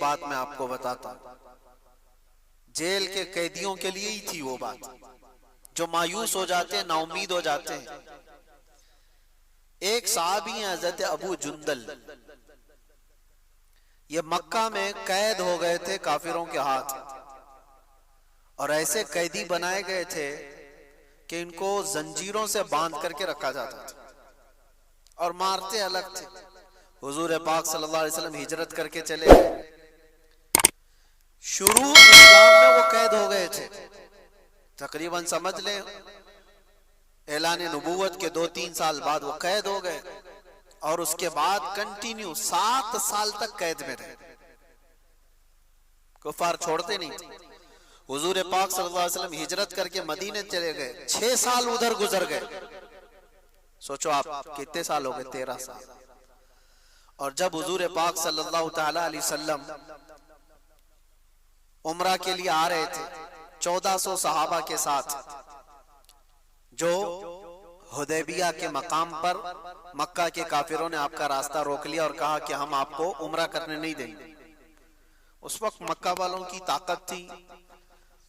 बात मैं आपको बताता हूं, जेल के कैदियों के लिए ही थी वो बात, जो मायूस हो जाते हैं, नाउमीद हो जाते हैं। एक साहबी हैं हजरत अबू जुंदल, ये मक्का में कैद हो गए थे काफिरों के हाथ, और ऐसे कैदी बनाए गए थे कि इनको जंजीरों से बांध करके रखा जाता था और मारते अलग थे। हुजूर पाक सल्लल्लाहु अलैहि वसल्लम हिजरत करके चले गए। शुरू इस्लाम में वो कैद हो गए थे, तकरीबन समझ लें ऐलान नबूवत के 2-3 साल बाद वो कैद हो गए, और उसके बाद कंटिन्यू 7 साल तक कैद में रहे। कुफार छोड़ते नहीं थे। हुजूर पाक सल्लल्लाहु अलैहि वसल्लम हिजरत करके मदीने चले गए, 6 साल उधर गुजर गए। सोचो आप कितने साल हो गए, 13 साल। और जब हुजूर पाक सल्लल्लाहु ताला अलैहि वसल्लम उम्रा के लिए आ रहे थे 1400 सहाबा के साथ, जो हुदैबिया के मकाम पर मक्का के काफिरों ने आपका रास्ता रोक लिया और कहा कि हम आपको उम्रा करने नहीं देंगे। उस वक्त मक्का वालों की ताकत थी।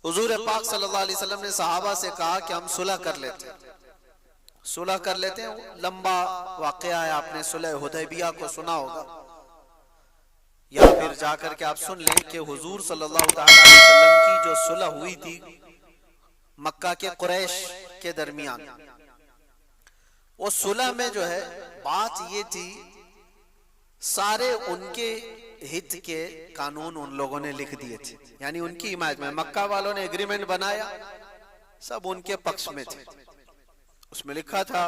हुजूर पाक सल्लल्लाहु अलैहि वसल्लम ने सहाबा से कहा कि हम सुलह कर लेते हैं, सुलह कर लेते हैं। लंबा वाकया है, आपने सुलह हुदैबिया को सुना होगा, या फिर जाकर के आप सुन लें कि हुजूर सल्लल्लाहु अलैहि वसल्लम की जो सुलह हुई थी मक्का के कुरैश के दरमियान, वो सुलह में जो है बात ये थी, सारे उनके हित के कानून उन लोगों ने लिख दिए थे, यानी उनकी हिमायत में। मक्का वालों ने एग्रीमेंट बनाया, सब उनके पक्ष में थे। उसमें लिखा था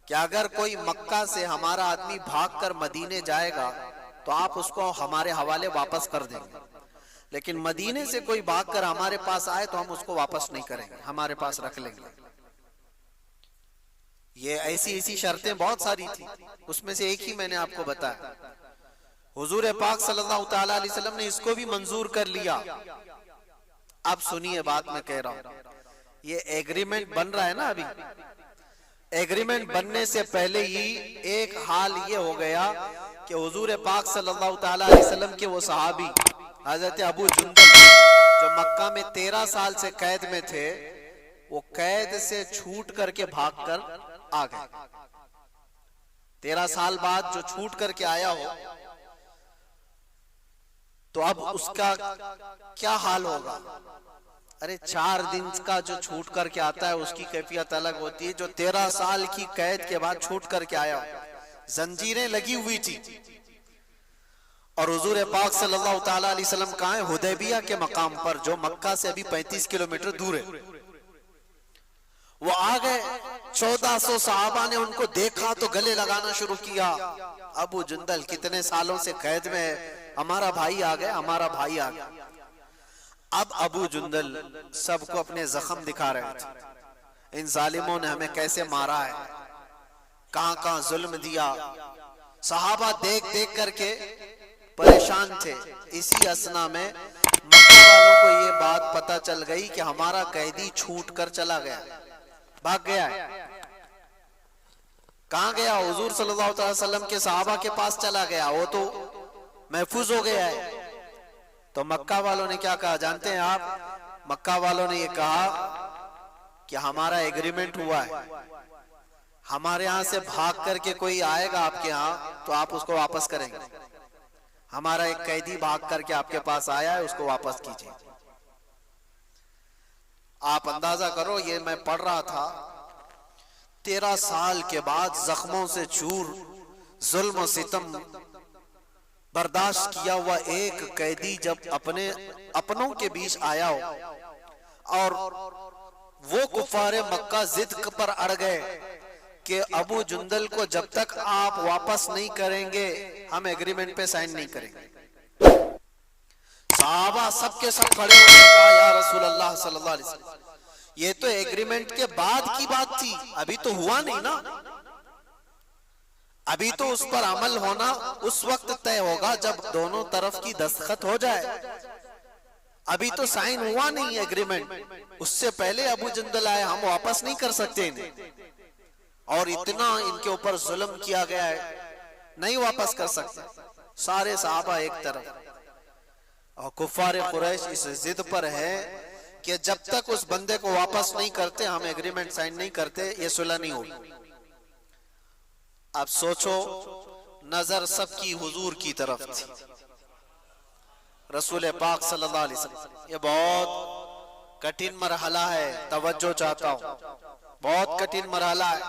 कि अगर कोई मक्का से हमारा आदमी भागकर मदीने जाएगा तो आप उसको हमारे हवाले वापस कर देंगे, लेकिन मदीने से कोई भागकर हमारे पास आए तो हम उसको वापस नहीं करेंगे, हमारे पास रख लेंगे। ये ऐसी शर्तें बहुत सारी थी, उसमें से एक ही मैंने आपको बताया। हुजूर पाक सल्लल्लाहु ताला अलैहि वसल्लम ने इसको भी मंजूर कर लिया। अब सुनिए बात मैं कह रहा हूं, ये एग्रीमेंट बन रहा है ना, अभी एग्रीमेंट बनने से पहले ही एक हाल ये हो गया कि हुजूर पाक सल्लल्लाहु ताला अलैहि वसल्लम के वो सहाबी हजरत अबू जुंदल, जो मक्का में 13 साल से कैद में थे, वो कैद से छूट करके भागकर आ गए। 13 साल बाद जो छूट करके आया हो, तो अब उसका क्या हाल होगा। अरे 4 दिन का जो छूट करके आता है उसकी कैफियत अलग होती है, जो 13 साल की कैद के बाद छूट करके आया, जंजीरें लगी हुई थी। और हुजूर पाक सल्लल्लाहु ताला अलैहि वसल्लम कहाँ है, हुदैबिया के मकाम पर, जो मक्का से अभी 35 किलोमीटर दूर है। वो आ गए, 1400 सहाबा ने उनको देखा तो गले लगाना शुरू किया। अबू जुंदल कितने सालों से कैद में है, हमारा भाई आ गया, हमारा भाई आ गया। अब अबू जुंदल सबको अपने जख्म दिखा रहे थे, इन जालिमों ने हमें कैसे मारा है, कहां कहां जुल्म दिया। सहाबा देख देख करके परेशान थे। इसी असना में मक्का वालों को ये बात पता चल गई कि हमारा कैदी छूट कर चला गया, भाग गया है। कहां गया, हुजूर सल्लल्लाहु अलैहि वसल्लम के सहाबा के पास चला गया, वो तो महफूज हो गया है। तो मक्का वालों ने क्या कहा जानते हैं आप? मक्का वालों ने ये कहा कि हमारा एग्रीमेंट हुआ है, हमारे यहां से भाग करके कोई आएगा आपके यहाँ तो आप उसको वापस करेंगे। हमारा एक कैदी भाग करके आपके पास आया है, उसको वापस कीजिए। आप अंदाजा करो, ये मैं पढ़ रहा था, 13 साल के बाद जख्मों से चूर, जुल्म सितम बर्दाश्त किया हुआ एक कैदी जब अपनों के बीच आया हो, और वो कुफारे मक्का जिद पर अड़ गए कि अबू जुंदल को जब तक आप वापस नहीं करेंगे हम एग्रीमेंट पे साइन नहीं करेंगे। सहाबा सबके सब खड़े हो गए, कहा या रसूल अल्लाह सल्लल्लाहु अलैहि वसल्लम, ये तो एग्रीमेंट के बाद की बात थी, अभी तो हुआ नहीं ना, अभी तो उस पर अमल होना उस वक्त तय होगा जब दोनों तरफ की दस्तखत हो जाए, अभी तो साइन हुआ नहीं एग्रीमेंट। उससे पहले अबू जुंदल आए, हम वापस नहीं कर सकते इन्हें, और इतना इनके ऊपर जुल्म किया गया है, नहीं वापस कर सकते। सारे सहाबा एक तरफ, और कुफ्फार कुरैश इस जिद पर है कि जब तक उस बंदे को वापस नहीं करते, हम एग्रीमेंट साइन नहीं करते, ये सुलह नहीं होगी। अब सोचो, नजर सबकी हुजूर की तरफ थी, रसूल पाक सल्लल्लाहु अलैहि वसल्लम। ये बहुत कठिन मरहला है, तवज्जो चाहता हूं, बहुत कठिन मरहला है।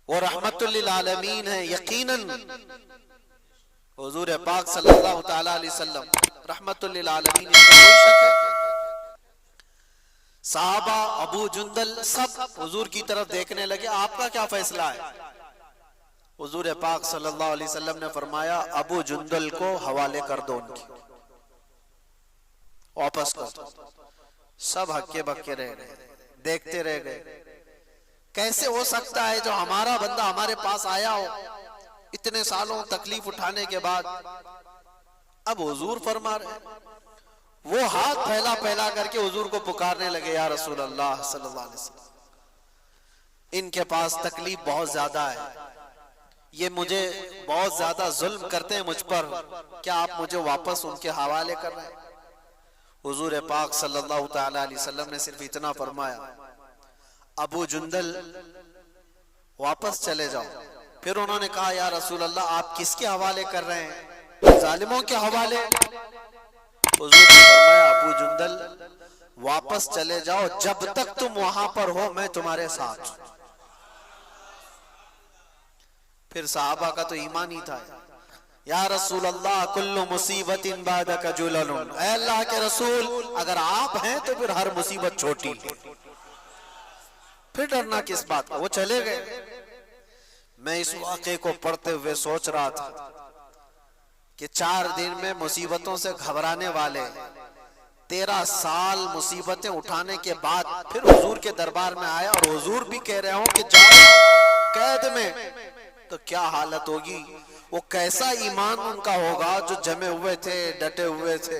वो रहमतुल लिल आलमीन है, यकीनन हुजूर पाक सल्लल्लाहु ताला अलैहि वसल्लम रहमतुल लिल आलमीन, इसमें कोई शक है। सहाबा, अबू जुंदल सब हुजूर की तरफ देखने लगे, आपका क्या फैसला है? हुजूर पाक सल्लल्लाहु अलैहि वसल्लम ने फरमाया, अबू जुंदल को हवाले कर दो, उनकी वापस कर दो। सब हक्के बक्के रह गए, देखते रह गए। कैसे हो सकता है जो हमारा बंदा हमारे पास आया हो इतने सालों तकलीफ उठाने के बाद, अब हुजूर फरमा रहे, वो हाथ फैला फैला करके हुजूर को पुकारने लगे, या रसूल अल्लाह सल्लल्लाहु अलैहि वसल्लम, इनके पास तकलीफ बहुत ज्यादा है, ये मुझे बहुत ज्यादा जुल्म करते हैं मुझ पर, क्या आप मुझे वापस उनके हवाले कर रहे हैं? हुजूर पाक सल्लल्लाहु ताला अलैहि वसल्लम ने सिर्फ इतना फरमाया, अबू जुंदल वापस चले जाओ। फिर उन्होंने कहा, या रसूल अल्लाह, आप किसके हवाले कर रहे हैं? जालिमों के हवाले। हुजूर ने फरमाया, अबू जुंदल वापस चले जाओ, जब तक तुम वहां पर हो मैं तुम्हारे साथ। फिर सहाबा का तो ईमान ही था, या रसूल अल्लाह, कुल्लु मुसीबतिन बादका जुललुन, ऐ अल्लाह के रसूल, अगर आप हैं तो फिर हर मुसीबत छोटी है, फिर डरना किस बात का? वो चले गए। मैं इस वाक़े को पढ़ते हुए सोच रहा था कि 4 दिन में मुसीबतों से घबराने वाले 13 साल मुसीबतें उठाने के बाद फिर हुजूर के दरबार में आया, और हुजूर भी कह रहे हो कि जाओ कैद में, तो क्या हालत होगी? वो कैसा ईमान उनका होगा जो जमे हुए थे, डटे हुए थे।